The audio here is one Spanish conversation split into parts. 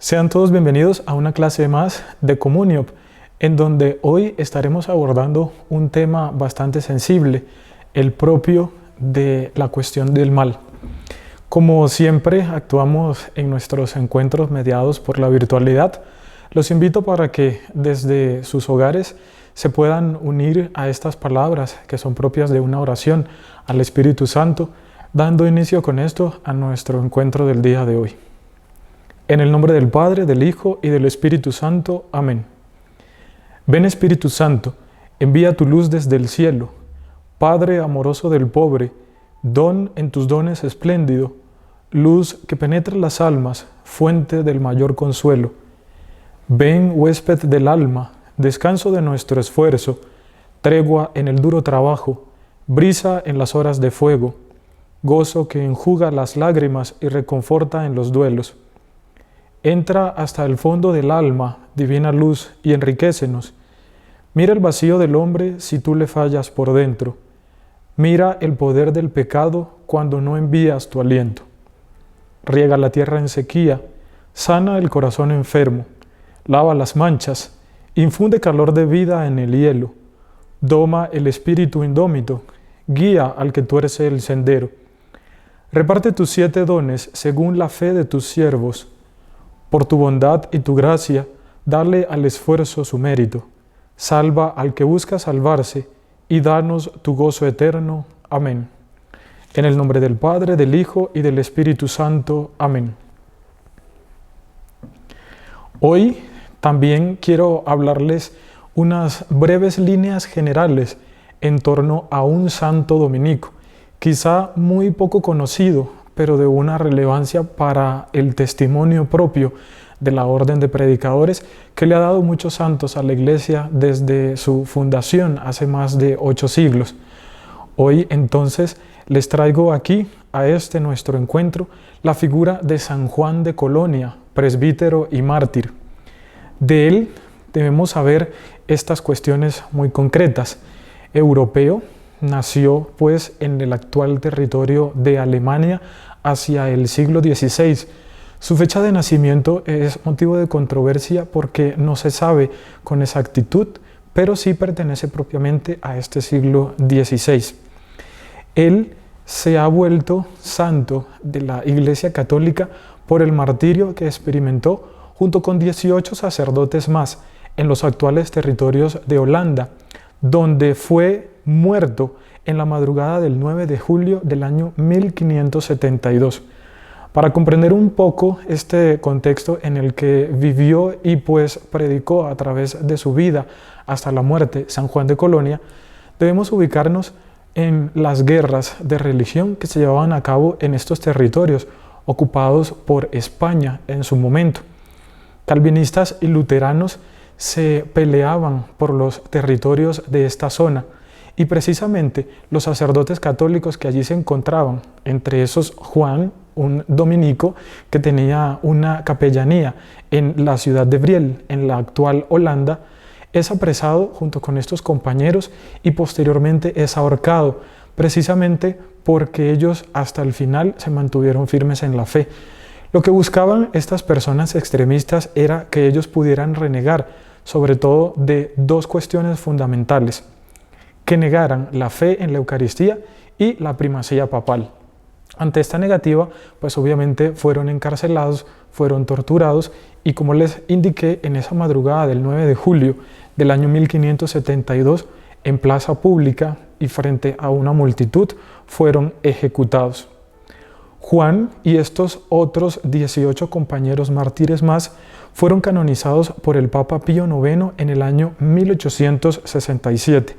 Sean todos bienvenidos a una clase más de Comuniop, en donde hoy estaremos abordando un tema bastante sensible, el propio de la cuestión del mal. Como siempre actuamos en nuestros encuentros mediados por la virtualidad, los invito para que desde sus hogares se puedan unir a estas palabras que son propias de una oración al Espíritu Santo, dando inicio con esto a nuestro encuentro del día de hoy. En el nombre del Padre, del Hijo y del Espíritu Santo. Amén. Ven Espíritu Santo, envía tu luz desde el cielo. Padre amoroso del pobre, don en tus dones espléndido, luz que penetra las almas, fuente del mayor consuelo. Ven, huésped del alma, descanso de nuestro esfuerzo, tregua en el duro trabajo, brisa en las horas de fuego, gozo que enjuga las lágrimas y reconforta en los duelos. Entra hasta el fondo del alma, divina luz, y enriquécenos. Mira el vacío del hombre si tú le fallas por dentro. Mira el poder del pecado cuando no envías tu aliento. Riega la tierra en sequía, sana el corazón enfermo, lava las manchas, infunde calor de vida en el hielo, doma el espíritu indómito, guía al que tuerce el sendero. Reparte tus 7 dones según la fe de tus siervos. Por tu bondad y tu gracia, dale al esfuerzo su mérito. Salva al que busca salvarse y danos tu gozo eterno. Amén. En el nombre del Padre, del Hijo y del Espíritu Santo. Amén. Hoy también quiero hablarles unas breves líneas generales en torno a un santo dominico, quizá muy poco conocido, pero de una relevancia para el testimonio propio de la Orden de Predicadores, que le ha dado muchos santos a la Iglesia desde su fundación hace más de 8 siglos. Hoy entonces les traigo aquí, a este nuestro encuentro, la figura de San Juan de Colonia, presbítero y mártir. De él debemos saber estas cuestiones muy concretas. Europeo, nació pues en el actual territorio de Alemania hacia el siglo XVI. Su fecha de nacimiento es motivo de controversia porque no se sabe con exactitud, pero sí pertenece propiamente a este siglo XVI. Él se ha vuelto santo de la Iglesia Católica por el martirio que experimentó junto con 18 sacerdotes más en los actuales territorios de Holanda, donde fue muerto en la madrugada del 9 de julio del año 1572. Para comprender un poco este contexto en el que vivió y pues predicó a través de su vida hasta la muerte San Juan de Colonia, debemos ubicarnos en las guerras de religión que se llevaban a cabo en estos territorios ocupados por España en su momento. Calvinistas y luteranos se peleaban por los territorios de esta zona y precisamente los sacerdotes católicos que allí se encontraban, entre esos Juan, un dominico que tenía una capellanía en la ciudad de Briel, en la actual Holanda, es apresado junto con estos compañeros y posteriormente es ahorcado, precisamente porque ellos hasta el final se mantuvieron firmes en la fe. Lo que buscaban estas personas extremistas era que ellos pudieran renegar sobre todo de 2 cuestiones fundamentales, que negaran la fe en la Eucaristía y la primacía papal. Ante esta negativa, pues obviamente fueron encarcelados, fueron torturados y como les indiqué, en esa madrugada del 9 de julio del año 1572, en plaza pública y frente a una multitud, fueron ejecutados. Juan y estos otros 18 compañeros mártires más fueron canonizados por el Papa Pío IX en el año 1867.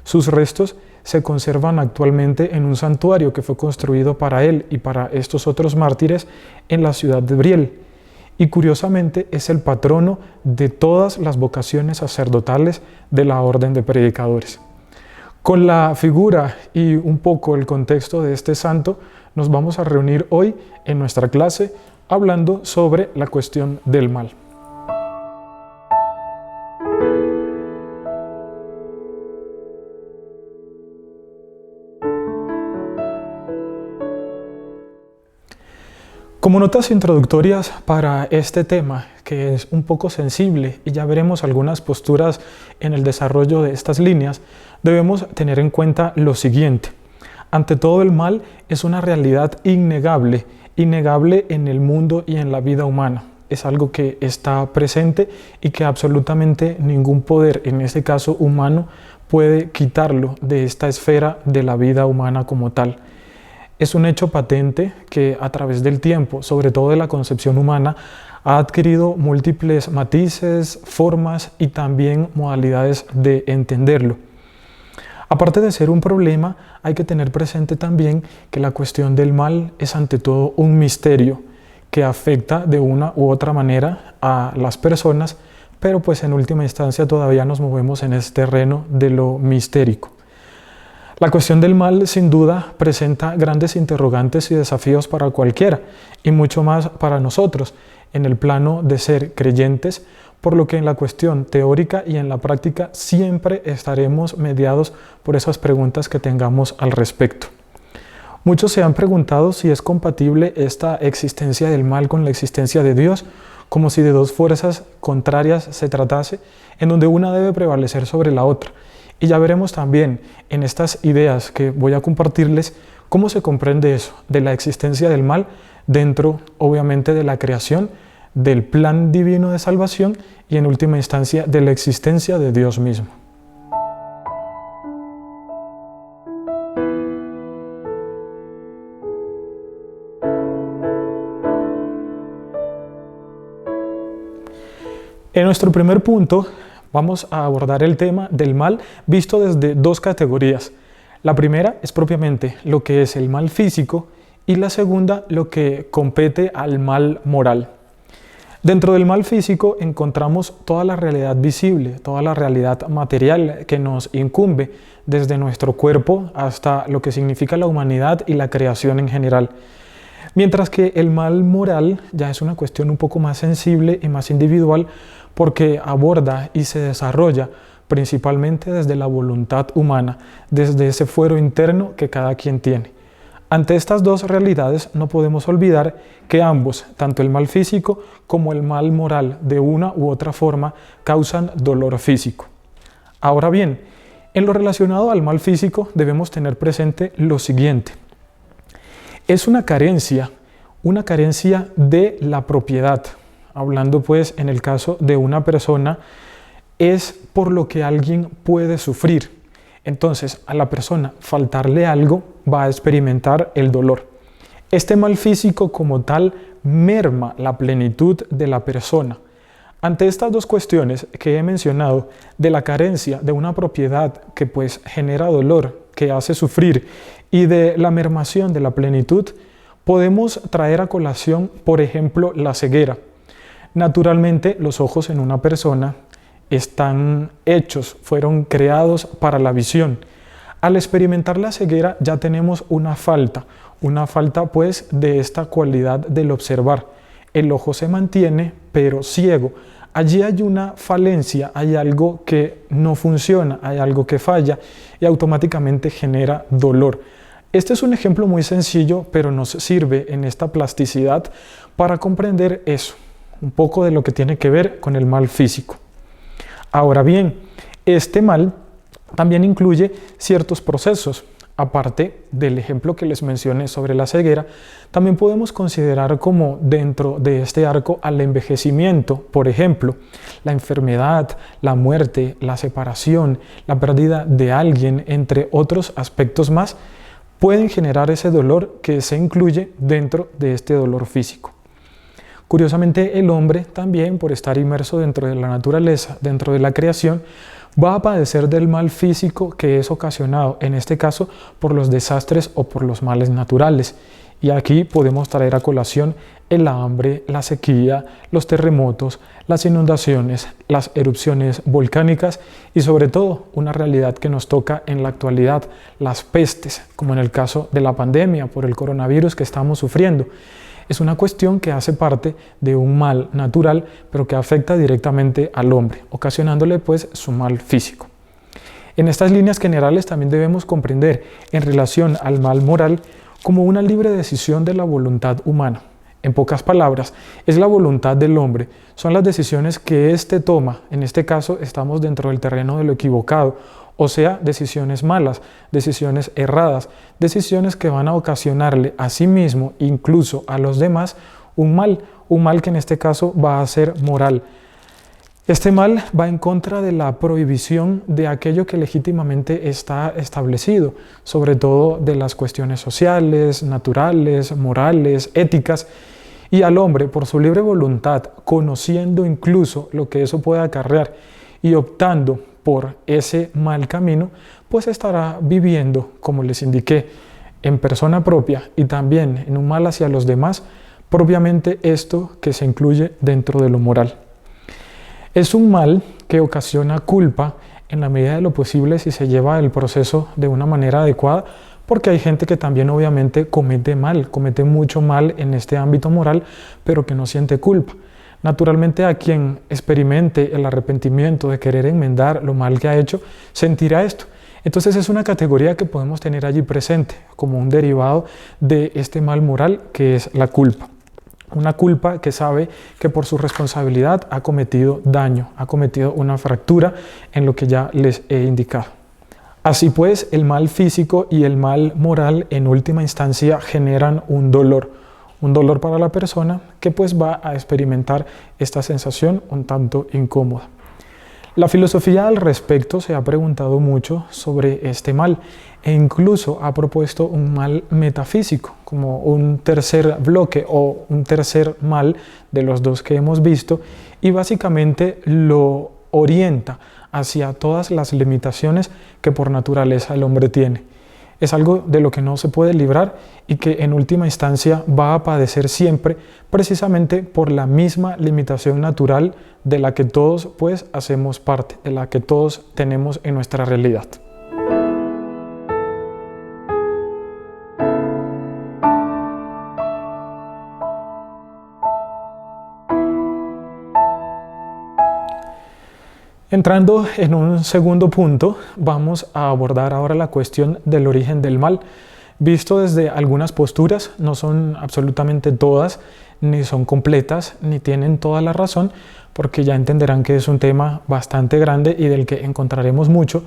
Sus restos se conservan actualmente en un santuario que fue construido para él y para estos otros mártires en la ciudad de Briel. Y curiosamente es el patrono de todas las vocaciones sacerdotales de la Orden de Predicadores. Con la figura y un poco el contexto de este santo, nos vamos a reunir hoy en nuestra clase hablando sobre la cuestión del mal. Como notas introductorias para este tema, que es un poco sensible y ya veremos algunas posturas en el desarrollo de estas líneas, debemos tener en cuenta lo siguiente. Ante todo, el mal es una realidad innegable en el mundo y en la vida humana. Es algo que está presente y que absolutamente ningún poder, en este caso humano, puede quitarlo de esta esfera de la vida humana como tal. Es un hecho patente que a través del tiempo, sobre todo de la concepción humana, ha adquirido múltiples matices, formas y también modalidades de entenderlo. Aparte de ser un problema, hay que tener presente también que la cuestión del mal es ante todo un misterio que afecta de una u otra manera a las personas, pero pues en última instancia todavía nos movemos en este terreno de lo mistérico. La cuestión del mal sin duda presenta grandes interrogantes y desafíos para cualquiera y mucho más para nosotros en el plano de ser creyentes, por lo que en la cuestión teórica y en la práctica siempre estaremos mediados por esas preguntas que tengamos al respecto. Muchos se han preguntado si es compatible esta existencia del mal con la existencia de Dios, como si de dos fuerzas contrarias se tratase, en donde una debe prevalecer sobre la otra. Y ya veremos también en estas ideas que voy a compartirles cómo se comprende eso, de la existencia del mal dentro, obviamente, de la creación, del plan divino de salvación y en última instancia de la existencia de Dios mismo. En nuestro primer punto vamos a abordar el tema del mal visto desde dos categorías. La primera es propiamente lo que es el mal físico y la segunda lo que compete al mal moral. Dentro del mal físico encontramos toda la realidad visible, toda la realidad material que nos incumbe desde nuestro cuerpo hasta lo que significa la humanidad y la creación en general. Mientras que el mal moral ya es una cuestión un poco más sensible y más individual porque aborda y se desarrolla principalmente desde la voluntad humana, desde ese fuero interno que cada quien tiene. Ante estas dos realidades no podemos olvidar que ambos, tanto el mal físico como el mal moral, de una u otra forma, causan dolor físico. Ahora bien, en lo relacionado al mal físico debemos tener presente lo siguiente. Es una carencia de la propiedad. Hablando pues en el caso de una persona, es por lo que alguien puede sufrir. Entonces, a la persona faltarle algo va a experimentar el dolor. Este mal físico como tal merma la plenitud de la persona. Ante estas dos cuestiones que he mencionado, de la carencia de una propiedad que pues genera dolor, que hace sufrir, y de la mermación de la plenitud, podemos traer a colación, por ejemplo, la ceguera. Naturalmente, los ojos en una persona están hechos, fueron creados para la visión. Al experimentar la ceguera ya tenemos una falta pues de esta cualidad del observar. El ojo se mantiene, pero ciego. Allí hay una falencia, hay algo que no funciona, hay algo que falla y automáticamente genera dolor. Este es un ejemplo muy sencillo, pero nos sirve en esta plasticidad para comprender eso, un poco de lo que tiene que ver con el mal físico. Ahora bien, este mal también incluye ciertos procesos. Aparte del ejemplo que les mencioné sobre la ceguera, también podemos considerar como dentro de este arco al envejecimiento, por ejemplo, la enfermedad, la muerte, la separación, la pérdida de alguien, entre otros aspectos más, pueden generar ese dolor que se incluye dentro de este dolor físico. Curiosamente, el hombre también, por estar inmerso dentro de la naturaleza, dentro de la creación, va a padecer del mal físico que es ocasionado, en este caso, por los desastres o por los males naturales. Y aquí podemos traer a colación el hambre, la sequía, los terremotos, las inundaciones, las erupciones volcánicas y sobre todo una realidad que nos toca en la actualidad, las pestes, como en el caso de la pandemia por el coronavirus que estamos sufriendo. Es una cuestión que hace parte de un mal natural, pero que afecta directamente al hombre, ocasionándole pues su mal físico. En estas líneas generales también debemos comprender en relación al mal moral como una libre decisión de la voluntad humana. En pocas palabras, es la voluntad del hombre, son las decisiones que éste toma. En este caso estamos dentro del terreno de lo equivocado, o sea, decisiones malas, decisiones erradas, decisiones que van a ocasionarle a sí mismo, incluso a los demás, un mal que en este caso va a ser moral. Este mal va en contra de la prohibición de aquello que legítimamente está establecido, sobre todo de las cuestiones sociales, naturales, morales, éticas, y al hombre, por su libre voluntad, conociendo incluso lo que eso puede acarrear y optando por ese mal camino, pues estará viviendo, como les indiqué, en persona propia y también en un mal hacia los demás, propiamente esto que se incluye dentro de lo moral. Es un mal que ocasiona culpa en la medida de lo posible si se lleva el proceso de una manera adecuada, porque hay gente que también obviamente comete mucho mal en este ámbito moral, pero que no siente culpa. Naturalmente, a quien experimente el arrepentimiento de querer enmendar lo mal que ha hecho, sentirá esto. Entonces es una categoría que podemos tener allí presente como un derivado de este mal moral que es la culpa. Una culpa que sabe que por su responsabilidad ha cometido daño, ha cometido una fractura en lo que ya les he indicado. Así pues, el mal físico y el mal moral en última instancia generan un dolor para la persona que pues va a experimentar esta sensación un tanto incómoda. La filosofía al respecto se ha preguntado mucho sobre este mal e incluso ha propuesto un mal metafísico como un tercer bloque o un tercer mal de los dos que hemos visto, y básicamente lo orienta hacia todas las limitaciones que por naturaleza el hombre tiene. Es algo de lo que no se puede librar y que en última instancia va a padecer siempre, precisamente por la misma limitación natural de la que todos pues hacemos parte, de la que todos tenemos en nuestra realidad. Entrando en un segundo punto, vamos a abordar ahora la cuestión del origen del mal. Visto desde algunas posturas, no son absolutamente todas, ni son completas, ni tienen toda la razón, porque ya entenderán que es un tema bastante grande y del que encontraremos mucho,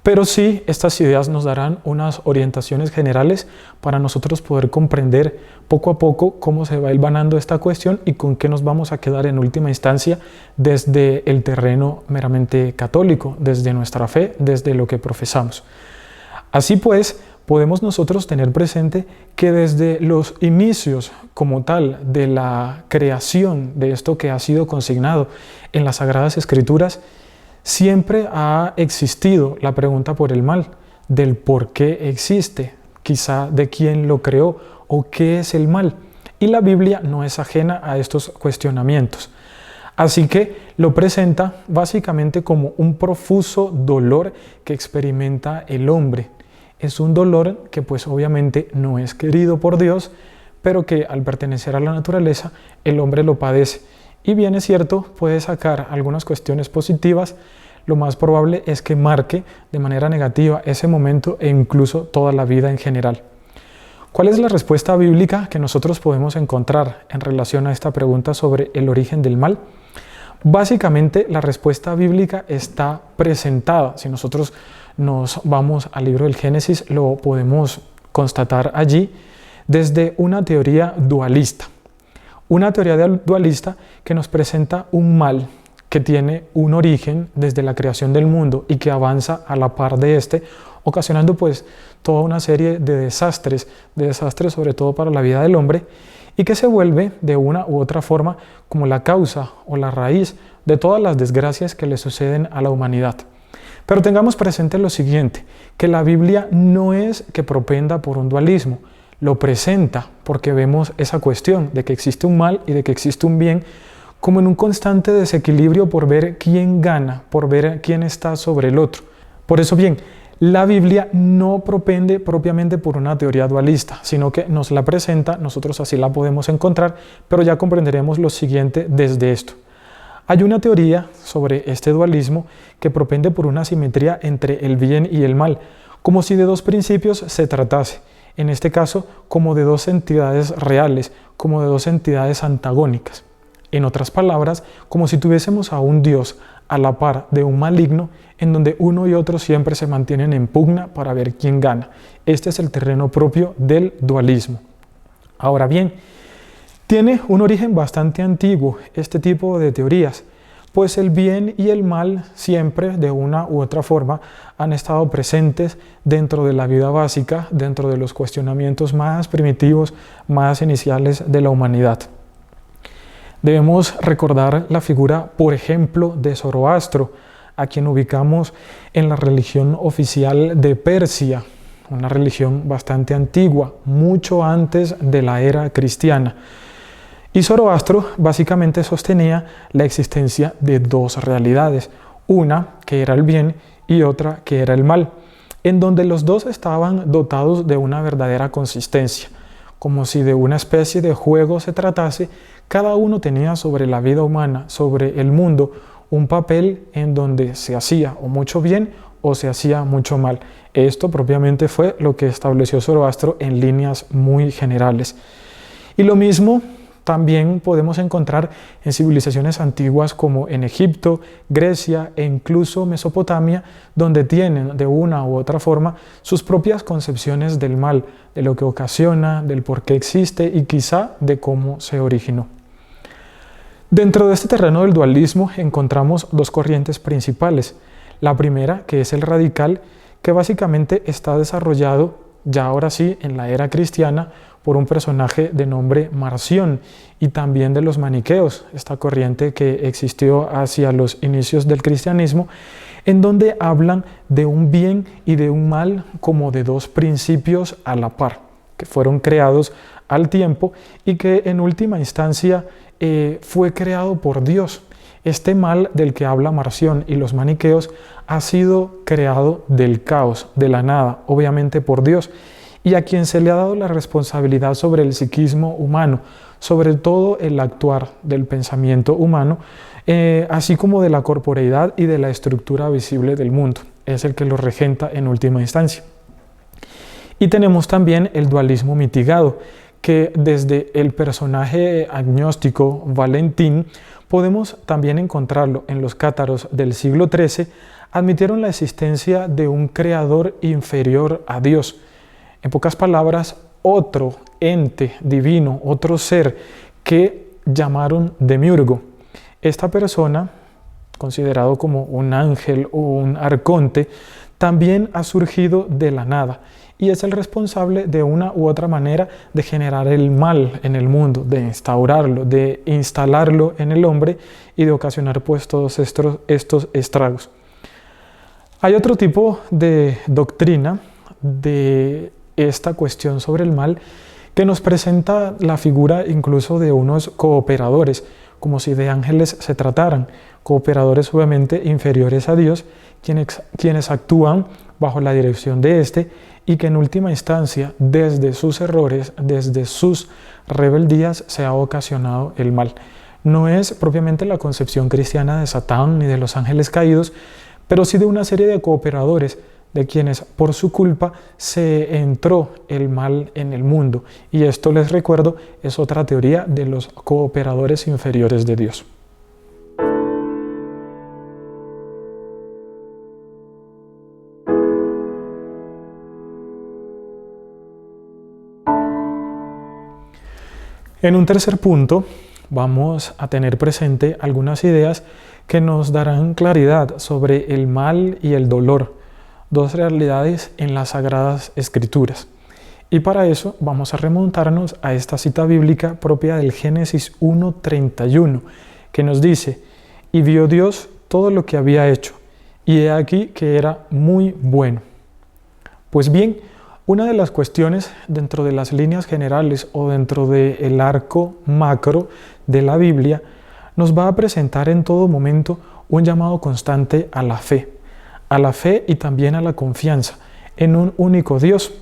pero sí estas ideas nos darán unas orientaciones generales para nosotros poder comprender poco a poco cómo se va hilvanando esta cuestión y con qué nos vamos a quedar en última instancia desde el terreno meramente católico, desde nuestra fe, desde lo que profesamos. Así pues, podemos nosotros tener presente que desde los inicios como tal de la creación de esto que ha sido consignado en las Sagradas Escrituras, siempre ha existido la pregunta por el mal, del por qué existe, quizá de quién lo creó o qué es el mal. Y la Biblia no es ajena a estos cuestionamientos. Así que lo presenta básicamente como un profuso dolor que experimenta el hombre. Es un dolor que pues obviamente no es querido por Dios, pero que al pertenecer a la naturaleza el hombre lo padece. Y bien es cierto, puede sacar algunas cuestiones positivas, lo más probable es que marque de manera negativa ese momento e incluso toda la vida en general. ¿Cuál es la respuesta bíblica que nosotros podemos encontrar en relación a esta pregunta sobre el origen del mal? Básicamente la respuesta bíblica está presentada. Si nosotros nos vamos al libro del Génesis, lo podemos constatar allí desde una teoría dualista. Una teoría dualista que nos presenta un mal que tiene un origen desde la creación del mundo y que avanza a la par de este, ocasionando pues toda una serie de desastres sobre todo para la vida del hombre, y que se vuelve de una u otra forma como la causa o la raíz de todas las desgracias que le suceden a la humanidad. Pero tengamos presente lo siguiente, que la Biblia no es que propenda por un dualismo, lo presenta porque vemos esa cuestión de que existe un mal y de que existe un bien, como en un constante desequilibrio por ver quién gana, por ver quién está sobre el otro. Por eso bien, la Biblia no propende propiamente por una teoría dualista, sino que nos la presenta, nosotros así la podemos encontrar, pero ya comprenderemos lo siguiente desde esto. Hay una teoría sobre este dualismo que propende por una simetría entre el bien y el mal, como si de dos principios se tratase. en este caso como de dos entidades reales, como de dos entidades antagónicas. En otras palabras, como si tuviésemos a un Dios a la par de un maligno, en donde uno y otro siempre se mantienen en pugna para ver quién gana. Este es el terreno propio del dualismo. Ahora bien, tiene un origen bastante antiguo este tipo de teorías, pues el bien y el mal siempre, de una u otra forma, han estado presentes dentro de la vida básica, dentro de los cuestionamientos más primitivos, más iniciales de la humanidad. Debemos recordar la figura, por ejemplo, de Zoroastro, a quien ubicamos en la religión oficial de Persia, una religión bastante antigua, mucho antes de la era cristiana. Y Zoroastro básicamente sostenía la existencia de dos realidades, una que era el bien y otra que era el mal, en donde los dos estaban dotados de una verdadera consistencia. Como si de una especie de juego se tratase, cada uno tenía sobre la vida humana, sobre el mundo, un papel en donde se hacía o mucho bien o se hacía mucho mal. Esto propiamente fue lo que estableció Zoroastro en líneas muy generales. Y lo mismo también podemos encontrar en civilizaciones antiguas como en Egipto, Grecia e incluso Mesopotamia, donde tienen de una u otra forma sus propias concepciones del mal, de lo que ocasiona, del por qué existe y quizá de cómo se originó. Dentro de este terreno del dualismo encontramos dos corrientes principales. La primera, que es el radical, que básicamente está desarrollado ya ahora sí en la era cristiana por un personaje de nombre Marción, y también de los maniqueos, esta corriente que existió hacia los inicios del cristianismo, en donde hablan de un bien y de un mal como de dos principios a la par, que fueron creados al tiempo y que en última instancia fue creado por Dios. Este mal del que habla Marción y los maniqueos ha sido creado del caos, de la nada, obviamente por Dios, y a quien se le ha dado la responsabilidad sobre el psiquismo humano, sobre todo el actuar del pensamiento humano, así como de la corporeidad y de la estructura visible del mundo. Es el que lo regenta en última instancia. Y tenemos también el dualismo mitigado, que desde el personaje agnóstico Valentín podemos también encontrarlo en los cátaros del siglo XIII, admitieron la existencia de un creador inferior a Dios. En pocas palabras, otro ente divino, otro ser que llamaron demiurgo. Esta persona, considerado como un ángel o un arconte, también ha surgido de la nada y es el responsable de una u otra manera de generar el mal en el mundo, de instaurarlo, de instalarlo en el hombre y de ocasionar pues todos estos estragos. Hay otro tipo de doctrina de esta cuestión sobre el mal que nos presenta la figura incluso de unos cooperadores, como si de ángeles se trataran, cooperadores obviamente inferiores a Dios, quienes actúan bajo la dirección de éste y que en última instancia, desde sus errores, desde sus rebeldías, se ha ocasionado el mal. No es propiamente la concepción cristiana de Satán ni de los ángeles caídos, pero sí de una serie de cooperadores de quienes por su culpa se entró el mal en el mundo. Y esto, les recuerdo, es otra teoría de los cooperadores inferiores de Dios. En un tercer punto, vamos a tener presente algunas ideas que nos darán claridad sobre el mal y el dolor, dos realidades en las Sagradas Escrituras. Y para eso vamos a remontarnos a esta cita bíblica propia del Génesis 1:31, que nos dice: «Y vio Dios todo lo que había hecho, y he aquí que era muy bueno». Pues bien, una de las cuestiones dentro de las líneas generales o dentro del arco macro de la Biblia nos va a presentar en todo momento un llamado constante a la fe y también a la confianza en un único Dios,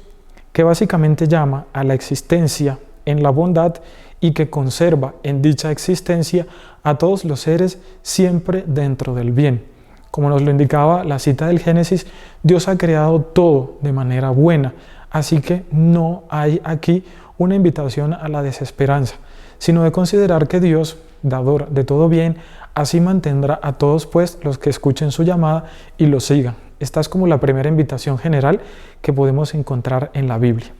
que básicamente llama a la existencia en la bondad y que conserva en dicha existencia a todos los seres siempre dentro del bien. Como nos lo indicaba la cita del Génesis, Dios ha creado todo de manera buena, Así que no hay aquí una invitación a la desesperanza, sino de considerar que Dios, dador de todo bien, así mantendrá a todos pues los que escuchen su llamada y lo sigan. Esta es como la primera invitación general que podemos encontrar en la Biblia.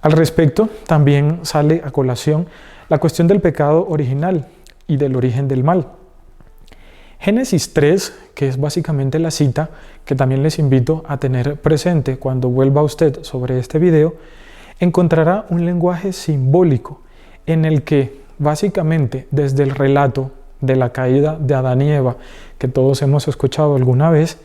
Al respecto, también sale a colación la cuestión del pecado original y del origen del mal. Génesis 3, que es básicamente la cita que también les invito a tener presente cuando vuelva usted sobre este video, encontrará un lenguaje simbólico en el que básicamente desde el relato de la caída de Adán y Eva, que todos hemos escuchado alguna vez,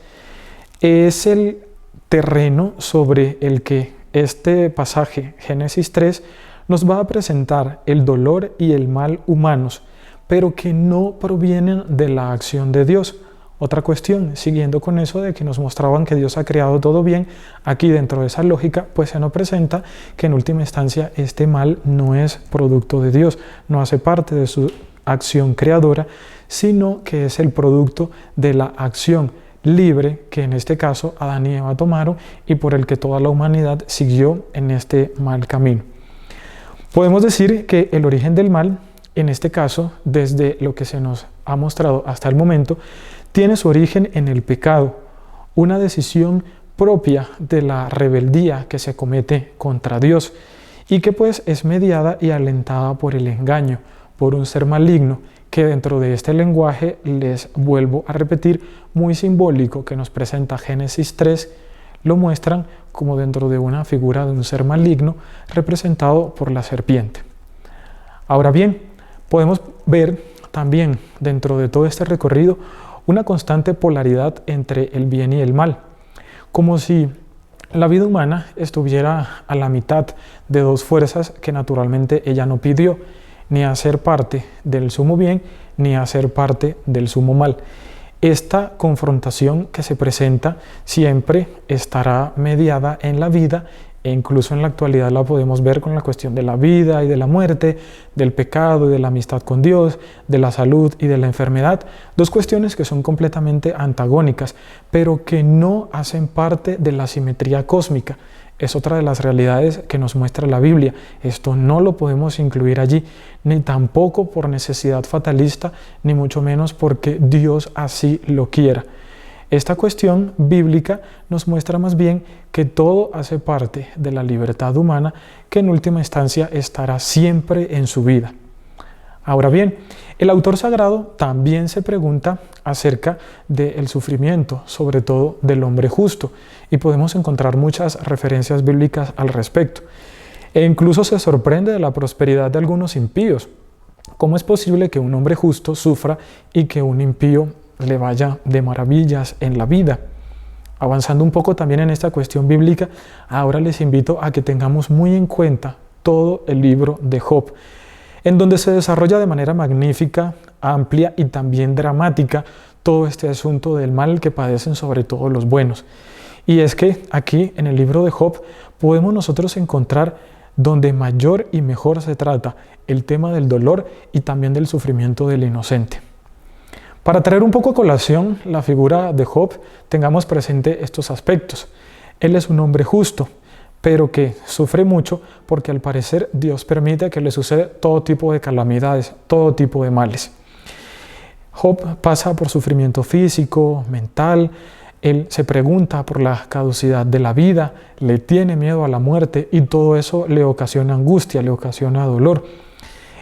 es el terreno sobre el que este pasaje, Génesis 3, nos va a presentar el dolor y el mal humanos, pero que no provienen de la acción de Dios. Otra cuestión, siguiendo con eso de que nos mostraban que Dios ha creado todo bien, aquí dentro de esa lógica, pues se nos presenta que en última instancia este mal no es producto de Dios, no hace parte de su acción creadora, sino que es el producto de la acción libre que en este caso Adán y Eva tomaron y por el que toda la humanidad siguió en este mal camino. Podemos decir que el origen del mal, en este caso, desde lo que se nos ha mostrado hasta el momento, tiene su origen en el pecado, una decisión propia de la rebeldía que se comete contra Dios y que pues es mediada y alentada por el engaño, por un ser maligno que dentro de este lenguaje, les vuelvo a repetir, muy simbólico que nos presenta Génesis 3, lo muestran como dentro de una figura de un ser maligno representado por la serpiente. Ahora bien, podemos ver también dentro de todo este recorrido una constante polaridad entre el bien y el mal, como si la vida humana estuviera a la mitad de dos fuerzas que naturalmente ella no pidió, ni a ser parte del sumo bien, ni a ser parte del sumo mal. Esta confrontación que se presenta siempre estará mediada en la vida e incluso en la actualidad la podemos ver con la cuestión de la vida y de la muerte, del pecado y de la amistad con Dios, de la salud y de la enfermedad, dos cuestiones que son completamente antagónicas, pero que no hacen parte de la simetría cósmica. Es otra de las realidades que nos muestra la Biblia. Esto no lo podemos incluir allí, ni tampoco por necesidad fatalista, ni mucho menos porque Dios así lo quiera. Esta cuestión bíblica nos muestra más bien que todo hace parte de la libertad humana que en última instancia estará siempre en su vida. Ahora bien, el autor sagrado también se pregunta acerca del sufrimiento, sobre todo del hombre justo, y podemos encontrar muchas referencias bíblicas al respecto. E incluso se sorprende de la prosperidad de algunos impíos. ¿Cómo es posible que un hombre justo sufra y que un impío le vaya de maravillas en la vida? Avanzando un poco también en esta cuestión bíblica, ahora les invito a que tengamos muy en cuenta todo el libro de Job, en donde se desarrolla de manera magnífica, amplia y también dramática todo este asunto del mal que padecen sobre todo los buenos. Y es que aquí en el libro de Job podemos nosotros encontrar donde mayor y mejor se trata el tema del dolor y también del sufrimiento del inocente. Para traer un poco a colación la figura de Job, tengamos presente estos aspectos. Él es un hombre justo, pero que sufre mucho porque al parecer Dios permite que le suceda todo tipo de calamidades, todo tipo de males. Job pasa por sufrimiento físico, mental, él se pregunta por la caducidad de la vida, le tiene miedo a la muerte y todo eso le ocasiona angustia, le ocasiona dolor.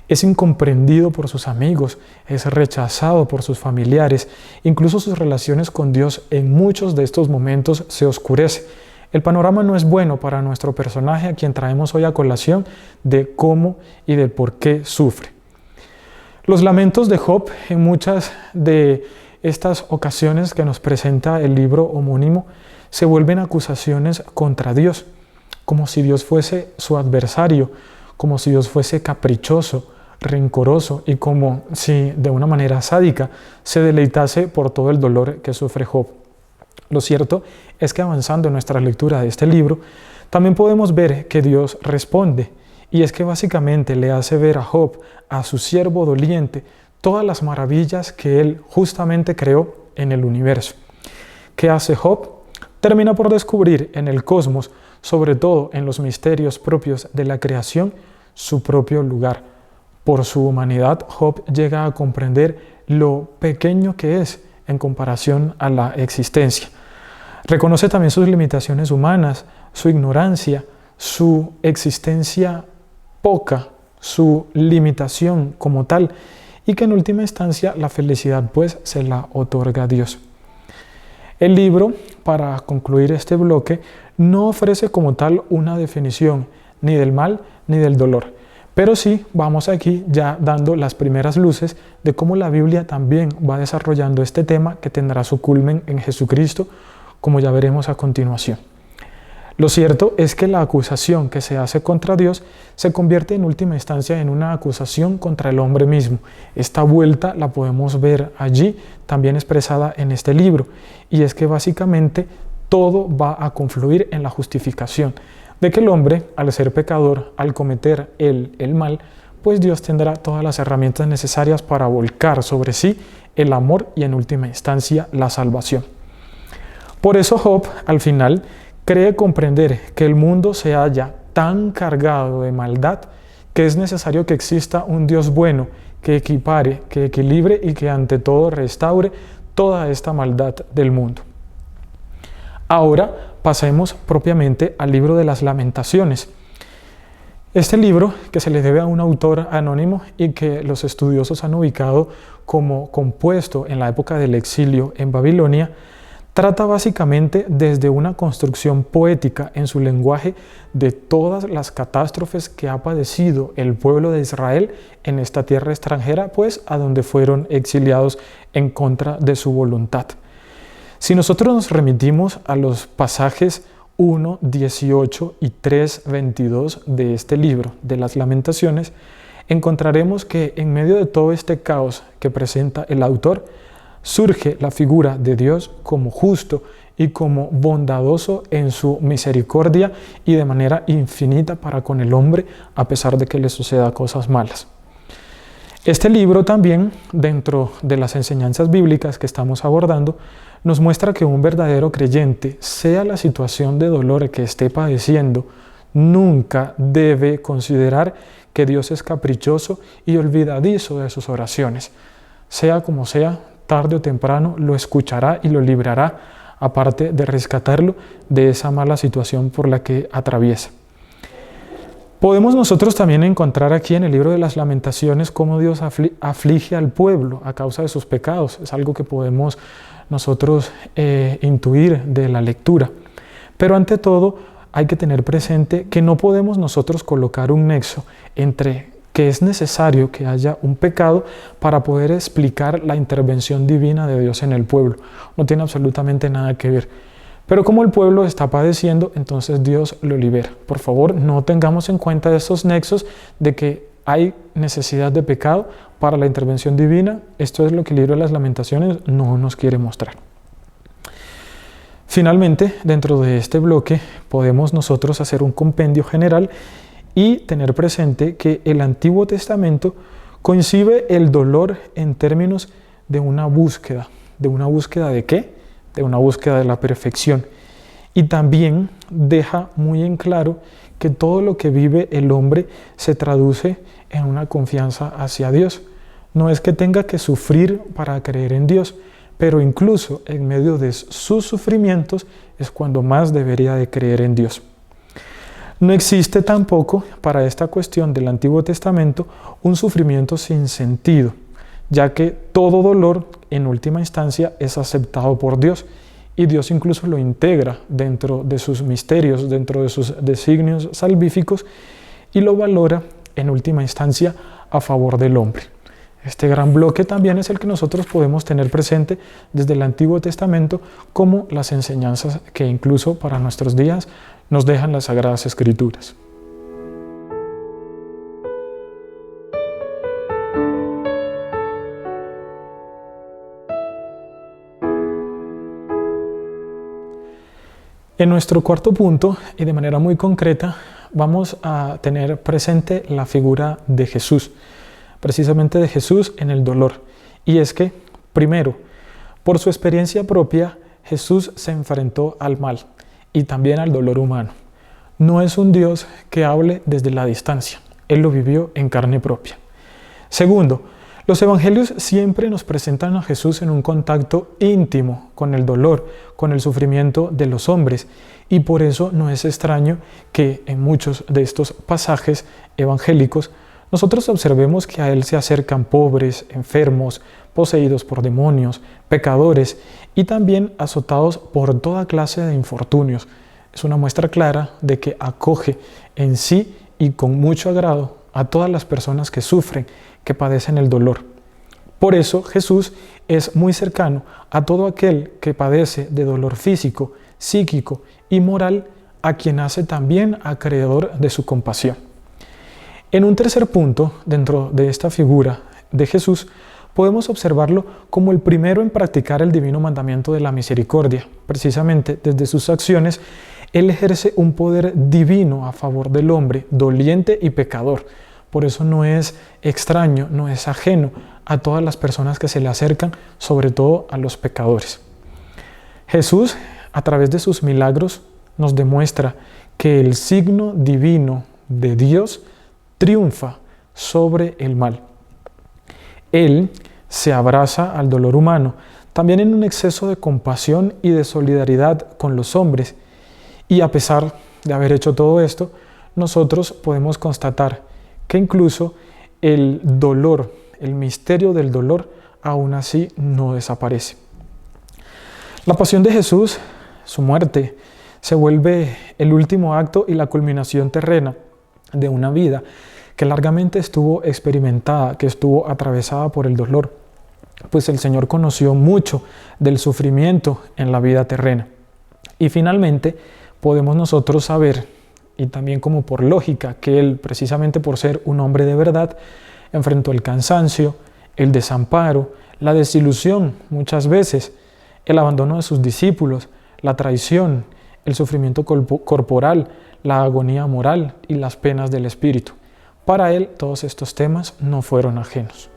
Es incomprendido por sus amigos, es rechazado por sus familiares, incluso sus relaciones con Dios en muchos de estos momentos se oscurece. El panorama no es bueno para nuestro personaje a quien traemos hoy a colación de cómo y del por qué sufre. Los lamentos de Job en muchas de estas ocasiones que nos presenta el libro homónimo se vuelven acusaciones contra Dios, como si Dios fuese su adversario, como si Dios fuese caprichoso, rencoroso y como si de una manera sádica se deleitase por todo el dolor que sufre Job. Lo cierto es que avanzando en nuestra lectura de este libro, también podemos ver que Dios responde, y es que básicamente le hace ver a Job, a su siervo doliente, todas las maravillas que él justamente creó en el universo. ¿Qué hace Job? termina por descubrir en el cosmos, sobre todo en los misterios propios de la creación, su propio lugar. Por su humanidad, Job llega a comprender lo pequeño que es en comparación a la existencia. Reconoce también sus limitaciones humanas, su ignorancia, su existencia poca, su limitación como tal, y que en última instancia la felicidad pues se la otorga Dios. El libro, para concluir este bloque, no ofrece como tal una definición ni del mal ni del dolor, pero sí vamos aquí ya dando las primeras luces de cómo la Biblia también va desarrollando este tema que tendrá su culmen en Jesucristo, como ya veremos a continuación. Lo cierto es que la acusación que se hace contra Dios se convierte en última instancia en una acusación contra el hombre mismo. Esta vuelta la podemos ver allí, también expresada en este libro, y es que básicamente todo va a confluir en la justificación de que el hombre, al ser pecador, al cometer el mal, pues Dios tendrá todas las herramientas necesarias para volcar sobre sí el amor y en última instancia la salvación. Por eso Job, al final, cree comprender que el mundo se halla tan cargado de maldad que es necesario que exista un Dios bueno que equipare, que equilibre y que ante todo restaure toda esta maldad del mundo. Ahora pasemos propiamente al libro de las Lamentaciones. Este libro, que se le debe a un autor anónimo y que los estudiosos han ubicado como compuesto en la época del exilio en Babilonia, trata básicamente desde una construcción poética en su lenguaje de todas las catástrofes que ha padecido el pueblo de Israel en esta tierra extranjera, pues a donde fueron exiliados en contra de su voluntad. Si nosotros nos remitimos a los pasajes 1:18 y 3:22 de este libro de las Lamentaciones, encontraremos que en medio de todo este caos que presenta el autor, surge la figura de Dios como justo y como bondadoso en su misericordia y de manera infinita para con el hombre, a pesar de que le suceda cosas malas. Este libro también, dentro de las enseñanzas bíblicas que estamos abordando, nos muestra que un verdadero creyente, sea la situación de dolor que esté padeciendo, nunca debe considerar que Dios es caprichoso y olvidadizo de sus oraciones. Sea como sea, tarde o temprano lo escuchará y lo librará, aparte de rescatarlo de esa mala situación por la que atraviesa. Podemos nosotros también encontrar aquí en el libro de las Lamentaciones cómo Dios aflige al pueblo a causa de sus pecados. Es algo que podemos nosotros intuir de la lectura. Pero ante todo hay que tener presente que no podemos nosotros colocar un nexo entre que es necesario que haya un pecado para poder explicar la intervención divina de Dios en el pueblo. No tiene absolutamente nada que ver. Pero como el pueblo está padeciendo, entonces Dios lo libera. Por favor, no tengamos en cuenta esos nexos de que hay necesidad de pecado para la intervención divina. Esto es lo que el libro de las Lamentaciones no nos quiere mostrar. Finalmente, dentro de este bloque, podemos nosotros hacer un compendio general y tener presente que el Antiguo Testamento concibe el dolor en términos de una búsqueda. ¿De una búsqueda de qué? De una búsqueda de la perfección. Y también deja muy en claro que todo lo que vive el hombre se traduce en una confianza hacia Dios. No es que tenga que sufrir para creer en Dios, pero incluso en medio de sus sufrimientos es cuando más debería de creer en Dios. No existe tampoco para esta cuestión del Antiguo Testamento un sufrimiento sin sentido, ya que todo dolor en última instancia es aceptado por Dios y Dios incluso lo integra dentro de sus misterios, dentro de sus designios salvíficos y lo valora en última instancia a favor del hombre. Este gran bloque también es el que nosotros podemos tener presente desde el Antiguo Testamento como las enseñanzas que incluso para nuestros días nos dejan las Sagradas Escrituras. En nuestro cuarto punto, y de manera muy concreta, vamos a tener presente la figura de Jesús, precisamente de Jesús en el dolor. Y es que, primero, por su experiencia propia, Jesús se enfrentó al mal y también al dolor humano. No es un Dios que hable desde la distancia. Él lo vivió en carne propia. Segundo, los evangelios siempre nos presentan a Jesús en un contacto íntimo con el dolor, con el sufrimiento de los hombres, y por eso no es extraño que en muchos de estos pasajes evangélicos nosotros observemos que a Él se acercan pobres, enfermos, poseídos por demonios, pecadores y también azotados por toda clase de infortunios. Es una muestra clara de que acoge en sí y con mucho agrado a todas las personas que sufren, que padecen el dolor. Por eso Jesús es muy cercano a todo aquel que padece de dolor físico, psíquico y moral, a quien hace también acreedor de su compasión. En un tercer punto, dentro de esta figura de Jesús, podemos observarlo como el primero en practicar el divino mandamiento de la misericordia. Precisamente desde sus acciones, Él ejerce un poder divino a favor del hombre doliente y pecador. Por eso no es extraño, no es ajeno a todas las personas que se le acercan, sobre todo a los pecadores. Jesús, a través de sus milagros, nos demuestra que el signo divino de Dios triunfa sobre el mal. Él se abraza al dolor humano, también en un exceso de compasión y de solidaridad con los hombres. Y a pesar de haber hecho todo esto, nosotros podemos constatar que incluso el dolor, el misterio del dolor, aún así no desaparece. La pasión de Jesús, su muerte, se vuelve el último acto y la culminación terrena de una vida que largamente estuvo experimentada, que estuvo atravesada por el dolor, pues el Señor conoció mucho del sufrimiento en la vida terrena. Y finalmente podemos nosotros saber, y también como por lógica, que Él, precisamente por ser un hombre de verdad, enfrentó el cansancio, el desamparo, la desilusión muchas veces, el abandono de sus discípulos, la traición, el sufrimiento corporal, la agonía moral y las penas del espíritu. Para Él todos estos temas no fueron ajenos.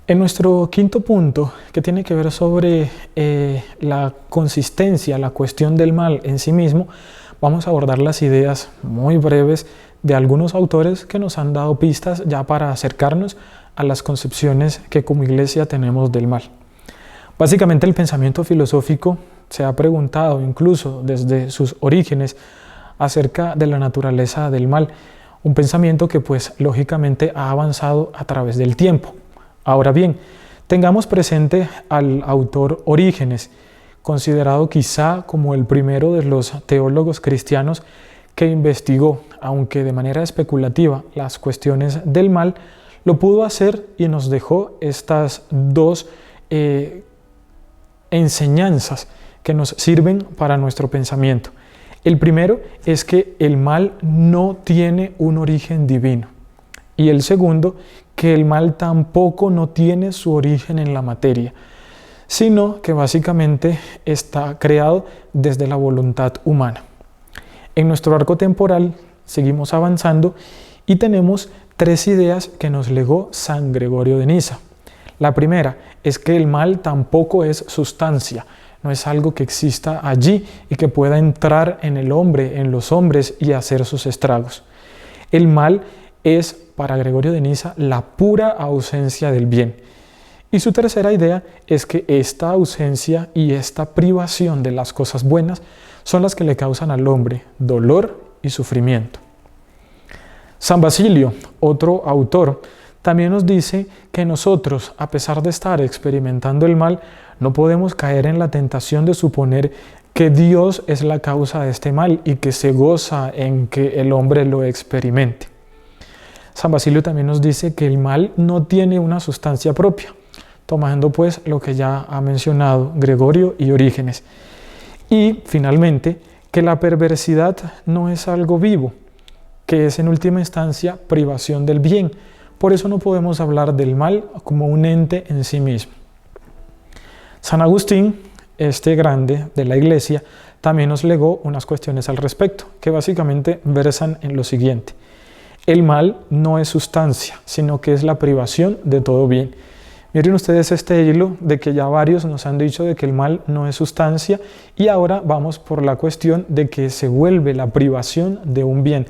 En nuestro quinto punto, que tiene que ver sobre la consistencia, la cuestión del mal en sí mismo, vamos a abordar las ideas muy breves de algunos autores que nos han dado pistas ya para acercarnos a las concepciones que como iglesia tenemos del mal. Básicamente el pensamiento filosófico se ha preguntado incluso desde sus orígenes acerca de la naturaleza del mal, un pensamiento que pues lógicamente ha avanzado a través del tiempo. Ahora bien, tengamos presente al autor Orígenes, considerado quizá como el primero de los teólogos cristianos que investigó, aunque de manera especulativa, las cuestiones del mal. Lo pudo hacer y nos dejó estas dos enseñanzas que nos sirven para nuestro pensamiento. El primero es que el mal no tiene un origen divino. Y el segundo, que el mal tampoco no tiene su origen en la materia, sino que básicamente está creado desde la voluntad humana. En nuestro arco temporal seguimos avanzando y tenemos tres ideas que nos legó San Gregorio de Niza. La primera es que el mal tampoco es sustancia, no es algo que exista allí y que pueda entrar en el hombre, en los hombres y hacer sus estragos. El mal es, para Gregorio de Niza, la pura ausencia del bien. Y su tercera idea es que esta ausencia y esta privación de las cosas buenas son las que le causan al hombre dolor y sufrimiento. San Basilio, otro autor, también nos dice que nosotros, a pesar de estar experimentando el mal, no podemos caer en la tentación de suponer que Dios es la causa de este mal y que se goza en que el hombre lo experimente. San Basilio también nos dice que el mal no tiene una sustancia propia, tomando pues lo que ya ha mencionado Gregorio y Orígenes. Y finalmente, que la perversidad no es algo vivo, que es en última instancia privación del bien. Por eso no podemos hablar del mal como un ente en sí mismo. San Agustín, este grande de la Iglesia, también nos legó unas cuestiones al respecto, que básicamente versan en lo siguiente. El mal no es sustancia, sino que es la privación de todo bien. Miren ustedes este hilo de que ya varios nos han dicho de que el mal no es sustancia, y ahora vamos por la cuestión de que se vuelve la privación de un bien.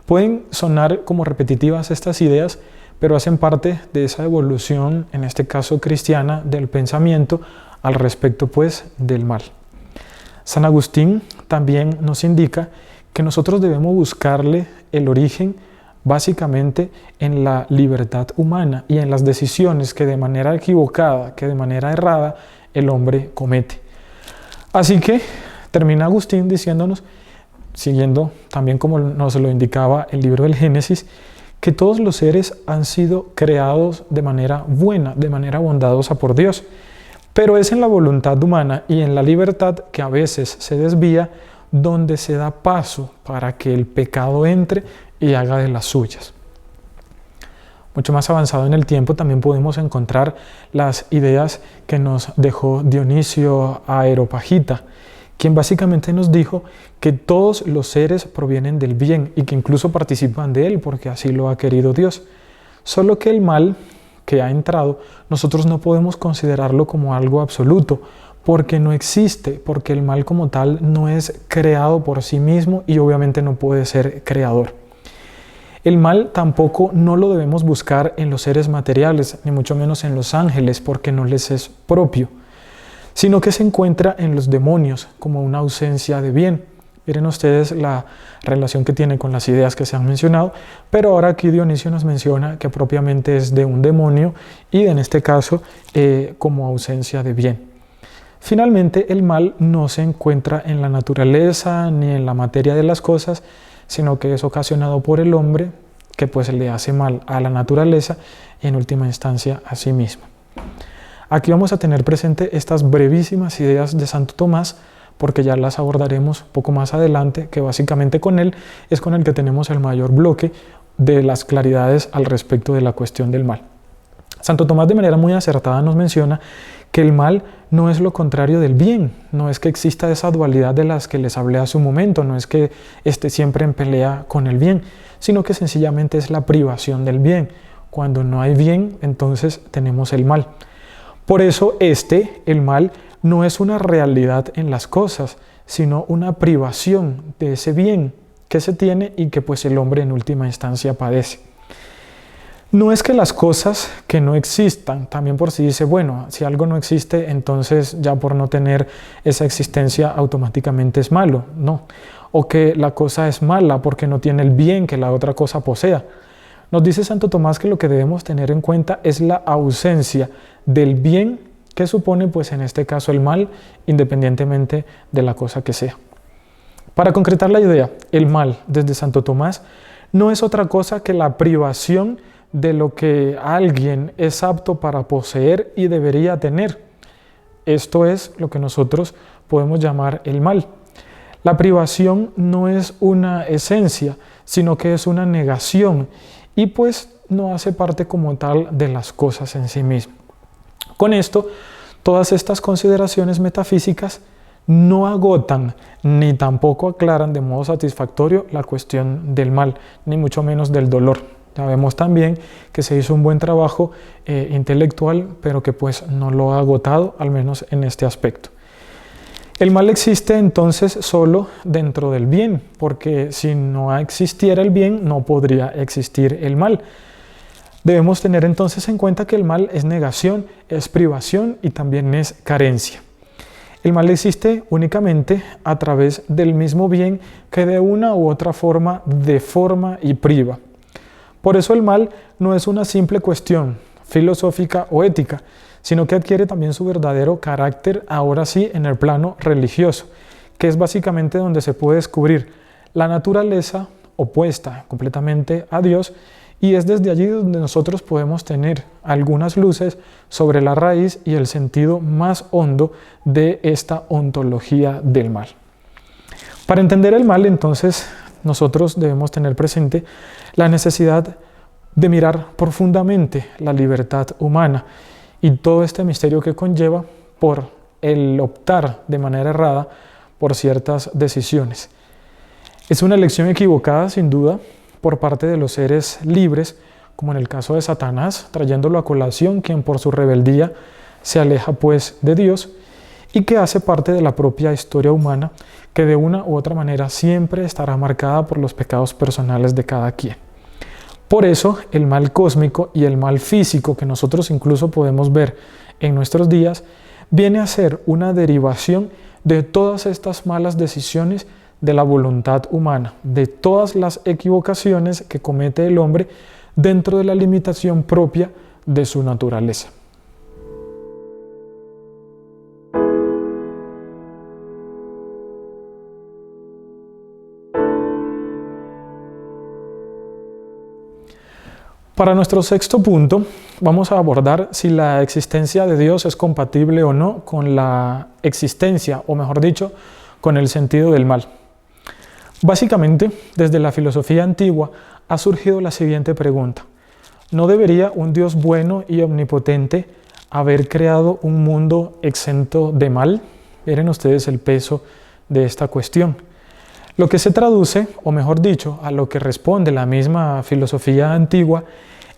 Pueden sonar como repetitivas estas ideas, pero hacen parte de esa evolución, en este caso cristiana, del pensamiento al respecto pues del mal. San Agustín también nos indica que nosotros debemos buscarle el origen básicamente en la libertad humana y en las decisiones que de manera equivocada, que de manera errada, el hombre comete. Así que termina Agustín diciéndonos, siguiendo también como nos lo indicaba el libro del Génesis, que todos los seres han sido creados de manera buena, de manera bondadosa por Dios. Pero es en la voluntad humana y en la libertad que a veces se desvía donde se da paso para que el pecado entre y haga de las suyas. Mucho más avanzado en el tiempo también podemos encontrar las ideas que nos dejó Dionisio Areopagita, quien básicamente nos dijo que todos los seres provienen del bien y que incluso participan de él porque así lo ha querido Dios. Solo que el mal que ha entrado, nosotros no podemos considerarlo como algo absoluto, porque no existe, porque el mal como tal no es creado por sí mismo y obviamente no puede ser creador. El mal tampoco no lo debemos buscar en los seres materiales, ni mucho menos en los ángeles, porque no les es propio, sino que se encuentra en los demonios como una ausencia de bien. Miren ustedes la relación que tiene con las ideas que se han mencionado, pero ahora aquí Dionisio nos menciona que propiamente es de un demonio y en este caso como ausencia de bien. Finalmente, el mal no se encuentra en la naturaleza ni en la materia de las cosas, sino que es ocasionado por el hombre, que pues le hace mal a la naturaleza y en última instancia a sí mismo. Aquí vamos a tener presente estas brevísimas ideas de Santo Tomás, porque ya las abordaremos poco más adelante, que básicamente con él es con el que tenemos el mayor bloque de las claridades al respecto de la cuestión del mal. Santo Tomás de manera muy acertada nos menciona que el mal no es lo contrario del bien, no es que exista esa dualidad de las que les hablé hace un momento, no es que esté siempre en pelea con el bien, sino que sencillamente es la privación del bien. Cuando no hay bien, entonces tenemos el mal. Por eso el mal, no es una realidad en las cosas, sino una privación de ese bien que se tiene y que pues el hombre en última instancia padece. No es que las cosas que no existan, también por si dice, bueno, si algo no existe, entonces ya por no tener esa existencia automáticamente es malo, no. O que la cosa es mala porque no tiene el bien que la otra cosa posea. Nos dice Santo Tomás que lo que debemos tener en cuenta es la ausencia del bien que supone, pues en este caso, el mal, independientemente de la cosa que sea. Para concretar la idea, el mal, desde Santo Tomás, no es otra cosa que la privación de lo que alguien es apto para poseer y debería tener. Esto es lo que nosotros podemos llamar el mal. La privación no es una esencia, sino que es una negación y pues no hace parte como tal de las cosas en sí mismo. Con esto, todas estas consideraciones metafísicas no agotan ni tampoco aclaran de modo satisfactorio la cuestión del mal, ni mucho menos del dolor. Ya vemos también que se hizo un buen trabajo intelectual, pero que pues no lo ha agotado, al menos en este aspecto. El mal existe entonces solo dentro del bien, porque si no existiera el bien, no podría existir el mal. Debemos tener entonces en cuenta que el mal es negación, es privación y también es carencia. El mal existe únicamente a través del mismo bien que de una u otra forma deforma y priva. Por eso el mal no es una simple cuestión filosófica o ética, sino que adquiere también su verdadero carácter, ahora sí, en el plano religioso, que es básicamente donde se puede descubrir la naturaleza opuesta completamente a Dios, y es desde allí donde nosotros podemos tener algunas luces sobre la raíz y el sentido más hondo de esta ontología del mal. Para entender el mal, entonces, nosotros debemos tener presente la necesidad de mirar profundamente la libertad humana y todo este misterio que conlleva por el optar de manera errada por ciertas decisiones. Es una elección equivocada, sin duda, por parte de los seres libres, como en el caso de Satanás, trayéndolo a colación, quien por su rebeldía se aleja pues de Dios, y que hace parte de la propia historia humana, que de una u otra manera siempre estará marcada por los pecados personales de cada quien. Por eso, el mal cósmico y el mal físico que nosotros incluso podemos ver en nuestros días, viene a ser una derivación de todas estas malas decisiones de la voluntad humana, de todas las equivocaciones que comete el hombre dentro de la limitación propia de su naturaleza. Para nuestro sexto punto, vamos a abordar si la existencia de Dios es compatible o no con la existencia, o mejor dicho, con el sentido del mal. Básicamente, desde la filosofía antigua ha surgido la siguiente pregunta: ¿no debería un Dios bueno y omnipotente haber creado un mundo exento de mal? Miren ustedes el peso de esta cuestión. Lo que se traduce, o mejor dicho, a lo que responde la misma filosofía antigua,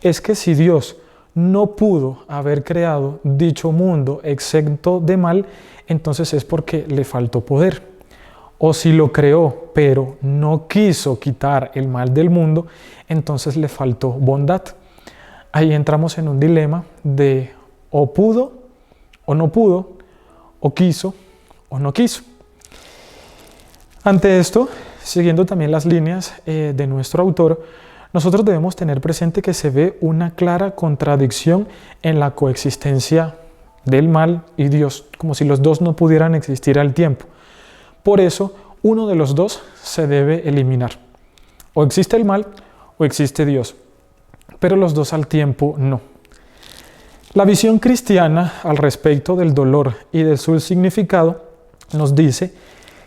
es que si Dios no pudo haber creado dicho mundo exento de mal, entonces es porque le faltó poder. O si lo creó, pero no quiso quitar el mal del mundo, entonces le faltó bondad. Ahí entramos en un dilema de o pudo o no pudo, o quiso o no quiso. Ante esto, siguiendo también las líneas de nuestro autor, nosotros debemos tener presente que se ve una clara contradicción en la coexistencia del mal y Dios, como si los dos no pudieran existir al tiempo. Por eso, uno de los dos se debe eliminar. O existe el mal o existe Dios, pero los dos al tiempo no. La visión cristiana al respecto del dolor y de su significado nos dice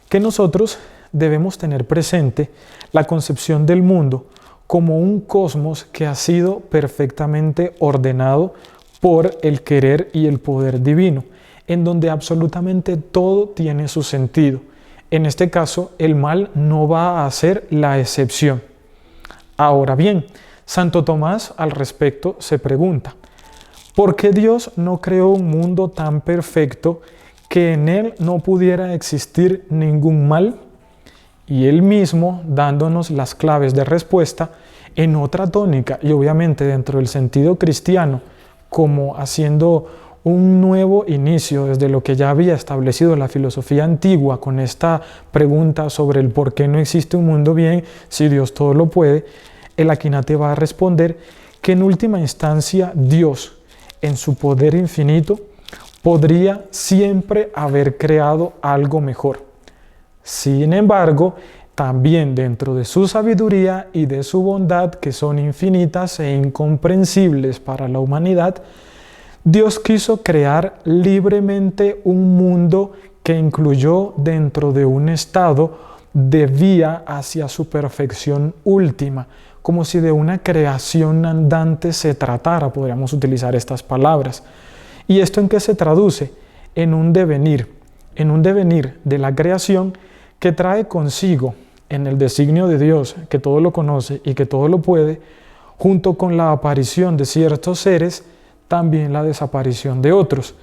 que nosotros debemos tener presente la concepción del mundo como un cosmos que ha sido perfectamente ordenado por el querer y el poder divino, en donde absolutamente todo tiene su sentido. En este caso, el mal no va a ser la excepción. Ahora bien, Santo Tomás al respecto se pregunta: ¿por qué Dios no creó un mundo tan perfecto que en él no pudiera existir ningún mal? Y él mismo, dándonos las claves de respuesta en otra tónica y obviamente dentro del sentido cristiano, como haciendo un nuevo inicio desde lo que ya había establecido la filosofía antigua con esta pregunta sobre el por qué no existe un mundo bien si Dios todo lo puede, el Aquinate va a responder que en última instancia Dios, en su poder infinito, podría siempre haber creado algo mejor. Sin embargo, también dentro de su sabiduría y de su bondad, que son infinitas e incomprensibles para la humanidad, Dios quiso crear libremente un mundo que incluyó dentro de un estado de vía hacia su perfección última, como si de una creación andante se tratara, podríamos utilizar estas palabras. ¿Y esto en qué se traduce? En un devenir de la creación que trae consigo, en el designio de Dios, que todo lo conoce y que todo lo puede, junto con la aparición de ciertos seres, también la desaparición de otros,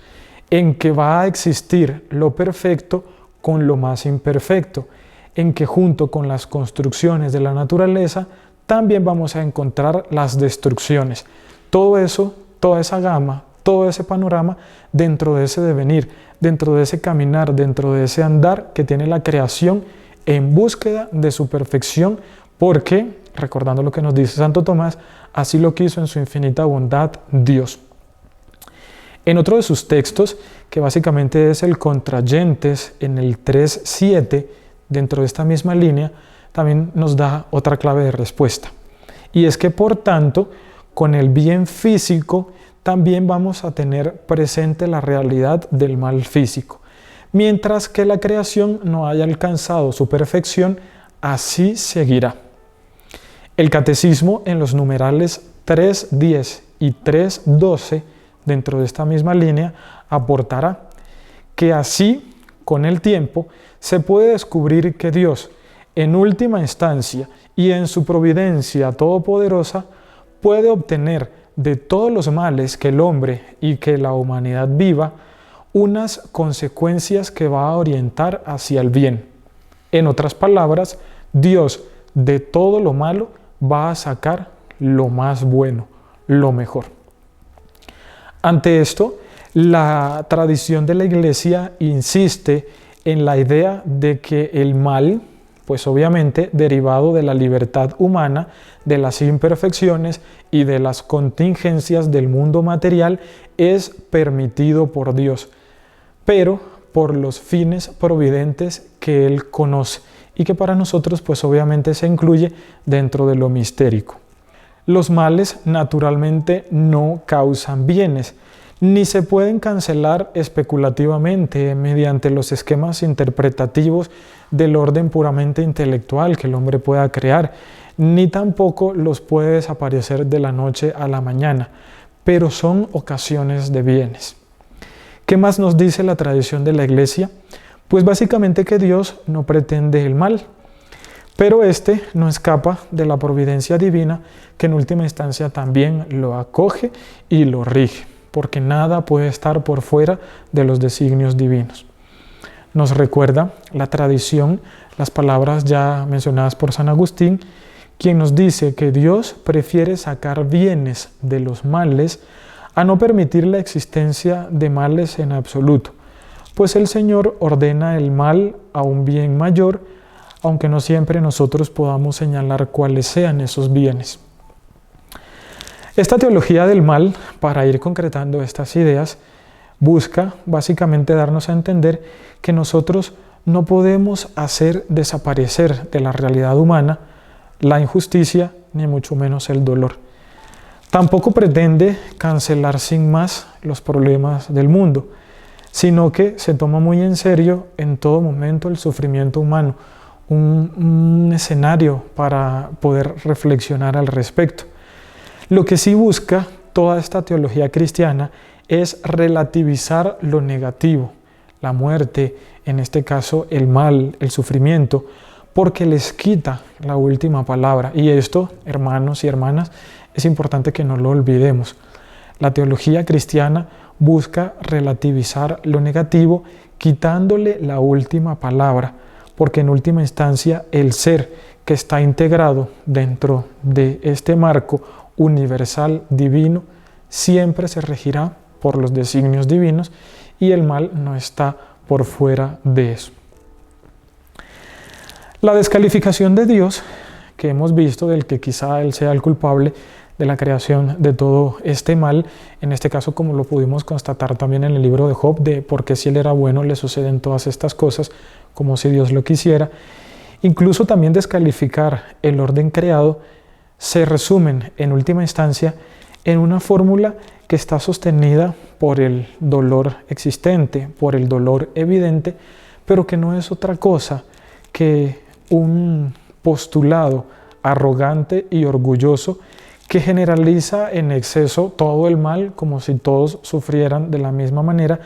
en que va a existir lo perfecto con lo más imperfecto, en que junto con las construcciones de la naturaleza, también vamos a encontrar las destrucciones. Todo eso, toda esa gama, todo ese panorama dentro de ese devenir, dentro de ese caminar, dentro de ese andar que tiene la creación en búsqueda de su perfección, porque, recordando lo que nos dice Santo Tomás, así lo quiso en su infinita bondad Dios. En otro de sus textos, que básicamente es el Contrayentes, en el 3.7, dentro de esta misma línea, también nos da otra clave de respuesta. Y es que, por tanto, con el bien físico, también vamos a tener presente la realidad del mal físico. Mientras que la creación no haya alcanzado su perfección, así seguirá. El Catecismo en los numerales 3.10 y 3.12, dentro de esta misma línea, aportará que así con el tiempo, se puede descubrir que Dios, en última instancia y en su providencia todopoderosa, puede obtener de todos los males que el hombre y que la humanidad viva, unas consecuencias que va a orientar hacia el bien. En otras palabras, Dios de todo lo malo va a sacar lo más bueno, lo mejor. Ante esto, la tradición de la Iglesia insiste en la idea de que el mal, pues obviamente derivado de la libertad humana, de las imperfecciones y de las contingencias del mundo material, es permitido por Dios, pero por los fines providentes que Él conoce y que para nosotros pues obviamente se incluye dentro de lo mistérico. Los males naturalmente no causan bienes, ni se pueden cancelar especulativamente mediante los esquemas interpretativos del orden puramente intelectual que el hombre pueda crear, ni tampoco los puede desaparecer de la noche a la mañana, pero son ocasiones de bienes. ¿Qué más nos dice la tradición de la Iglesia? Pues básicamente que Dios no pretende el mal, pero este no escapa de la providencia divina que en última instancia también lo acoge y lo rige, porque nada puede estar por fuera de los designios divinos. Nos recuerda la tradición, las palabras ya mencionadas por San Agustín, quien nos dice que Dios prefiere sacar bienes de los males a no permitir la existencia de males en absoluto, pues el Señor ordena el mal a un bien mayor, aunque no siempre nosotros podamos señalar cuáles sean esos bienes. Esta teología del mal, para ir concretando estas ideas, busca básicamente darnos a entender que nosotros no podemos hacer desaparecer de la realidad humana la injusticia, ni mucho menos el dolor. Tampoco pretende cancelar sin más los problemas del mundo, sino que se toma muy en serio en todo momento el sufrimiento humano, un escenario para poder reflexionar al respecto. Lo que sí busca toda esta teología cristiana es relativizar lo negativo, la muerte, en este caso el mal, el sufrimiento, porque les quita la última palabra. Y esto, hermanos y hermanas, es importante que no lo olvidemos. La teología cristiana busca relativizar lo negativo, quitándole la última palabra, porque en última instancia el ser que está integrado dentro de este marco universal divino siempre se regirá por los designios divinos y el mal no está por fuera de eso. La descalificación de Dios que hemos visto, del que quizá Él sea el culpable de la creación de todo este mal, en este caso como lo pudimos constatar también en el libro de Job, de por qué si Él era bueno le suceden todas estas cosas, como si Dios lo quisiera. Incluso también descalificar el orden creado se resumen en última instancia en una fórmula que está sostenida por el dolor existente, por el dolor evidente, pero que no es otra cosa que un postulado arrogante y orgulloso que generaliza en exceso todo el mal como si todos sufrieran de la misma manera,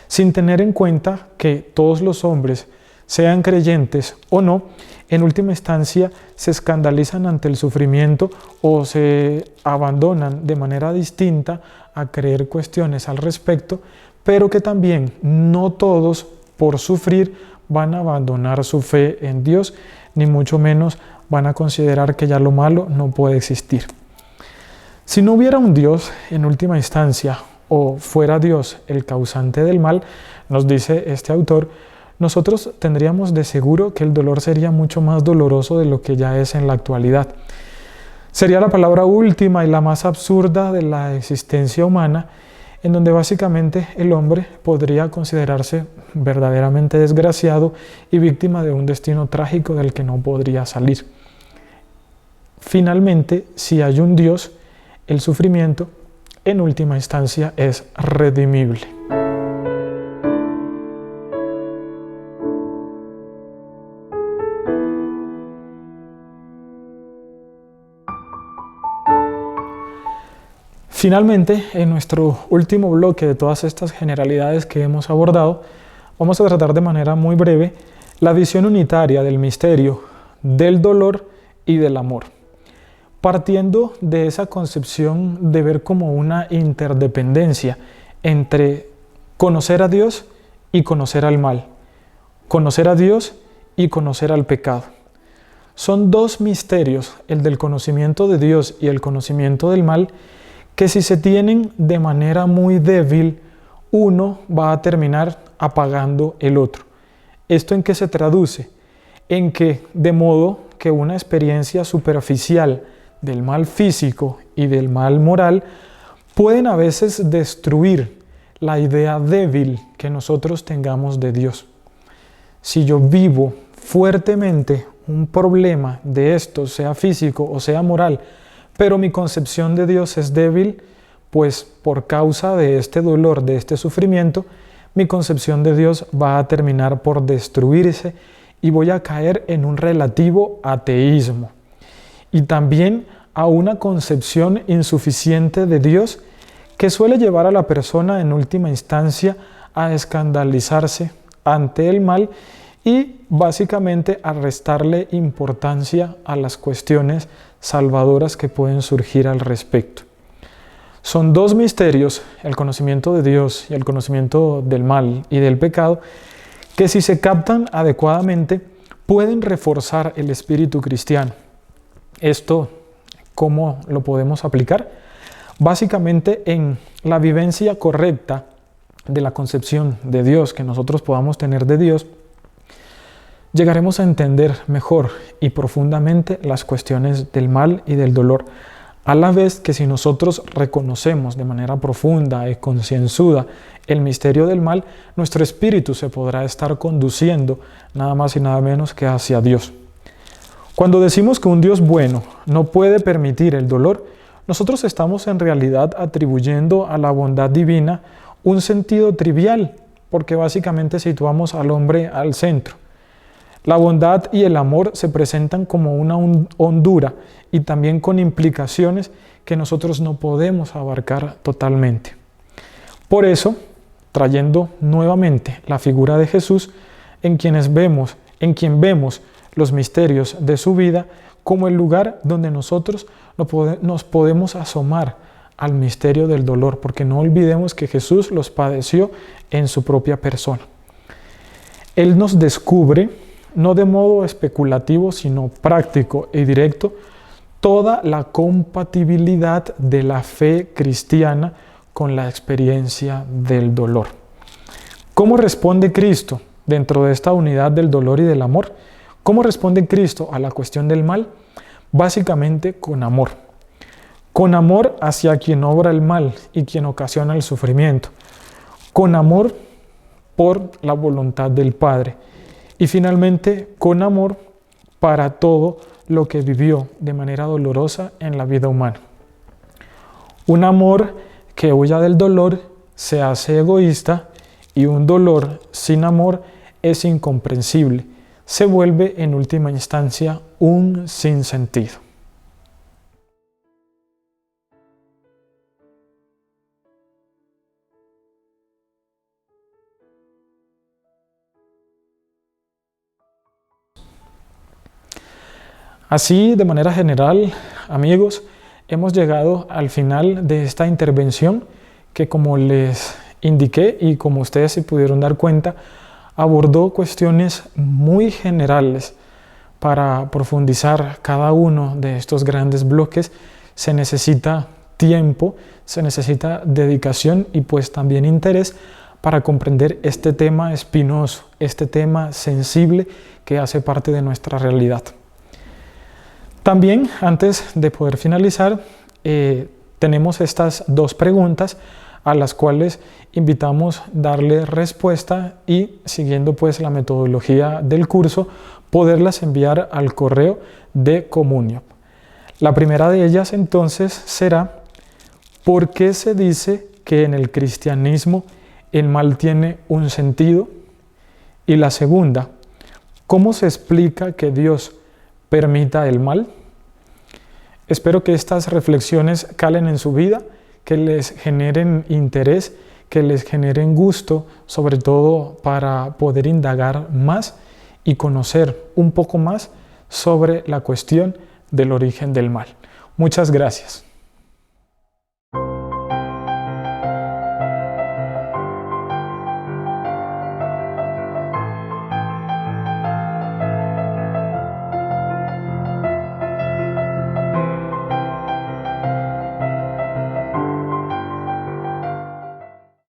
sin tener en cuenta que todos los hombres, sean creyentes o no, en última instancia se escandalizan ante el sufrimiento o se abandonan de manera distinta a creer cuestiones al respecto, pero que también no todos por sufrir van a abandonar su fe en Dios, ni mucho menos van a considerar que ya lo malo no puede existir. Si no hubiera un Dios en última instancia, o fuera Dios el causante del mal, nos dice este autor, nosotros tendríamos de seguro que el dolor sería mucho más doloroso de lo que ya es en la actualidad. Sería la palabra última y la más absurda de la existencia humana, en donde básicamente el hombre podría considerarse verdaderamente desgraciado y víctima de un destino trágico del que no podría salir. Finalmente, si hay un Dios, el sufrimiento, en última instancia, es redimible. Finalmente, en nuestro último bloque de todas estas generalidades que hemos abordado, vamos a tratar de manera muy breve la visión unitaria del misterio, del dolor y del amor, partiendo de esa concepción de ver como una interdependencia entre conocer a Dios y conocer al mal, conocer a Dios y conocer al pecado. Son dos misterios, el del conocimiento de Dios y el conocimiento del mal, que si se tienen de manera muy débil, uno va a terminar apagando el otro. ¿Esto en qué se traduce? En que, de modo que una experiencia superficial del mal físico y del mal moral pueden a veces destruir la idea débil que nosotros tengamos de Dios. Si yo vivo fuertemente un problema de esto, sea físico o sea moral, pero mi concepción de Dios es débil, pues por causa de este dolor, de este sufrimiento, mi concepción de Dios va a terminar por destruirse y voy a caer en un relativo ateísmo. Y también a una concepción insuficiente de Dios que suele llevar a la persona en última instancia a escandalizarse ante el mal y básicamente a restarle importancia a las cuestiones salvadoras que pueden surgir al respecto. Son dos misterios, el conocimiento de Dios y el conocimiento del mal y del pecado, que si se captan adecuadamente pueden reforzar el espíritu cristiano. Esto, ¿cómo lo podemos aplicar? Básicamente en la vivencia correcta de la concepción de Dios que nosotros podamos tener de Dios, llegaremos a entender mejor y profundamente las cuestiones del mal y del dolor, a la vez que si nosotros reconocemos de manera profunda y concienzuda el misterio del mal, nuestro espíritu se podrá estar conduciendo nada más y nada menos que hacia Dios. Cuando decimos que un Dios bueno no puede permitir el dolor, nosotros estamos en realidad atribuyendo a la bondad divina un sentido trivial, porque básicamente situamos al hombre al centro. La bondad y el amor se presentan como una hondura y también con implicaciones que nosotros no podemos abarcar totalmente. Por eso, trayendo nuevamente la figura de Jesús, en quien vemos los misterios de su vida como el lugar donde nosotros nos podemos asomar al misterio del dolor, porque no olvidemos que Jesús los padeció en su propia persona. Él nos descubre, no de modo especulativo, sino práctico y directo, toda la compatibilidad de la fe cristiana con la experiencia del dolor. ¿Cómo responde Cristo dentro de esta unidad del dolor y del amor? ¿Cómo responde Cristo a la cuestión del mal? Básicamente con amor. Con amor hacia quien obra el mal y quien ocasiona el sufrimiento. Con amor por la voluntad del Padre. Y finalmente, con amor para todo lo que vivió de manera dolorosa en la vida humana. Un amor que huya del dolor se hace egoísta y un dolor sin amor es incomprensible. Se vuelve en última instancia un sinsentido. Así, de manera general, amigos, hemos llegado al final de esta intervención que, como les indiqué y como ustedes se pudieron dar cuenta, abordó cuestiones muy generales. Para profundizar cada uno de estos grandes bloques se necesita tiempo, se necesita dedicación y pues también interés para comprender este tema espinoso, este tema sensible que hace parte de nuestra realidad. También, antes de poder finalizar, tenemos estas dos preguntas a las cuales invitamos darle respuesta y, siguiendo pues la metodología del curso, poderlas enviar al correo de Comunio. La primera de ellas entonces será: ¿por qué se dice que en el cristianismo el mal tiene un sentido? Y la segunda: ¿cómo se explica que Dios permita el mal? Espero que estas reflexiones calen en su vida, que les generen interés, que les generen gusto, sobre todo para poder indagar más y conocer un poco más sobre la cuestión del origen del mal. Muchas gracias.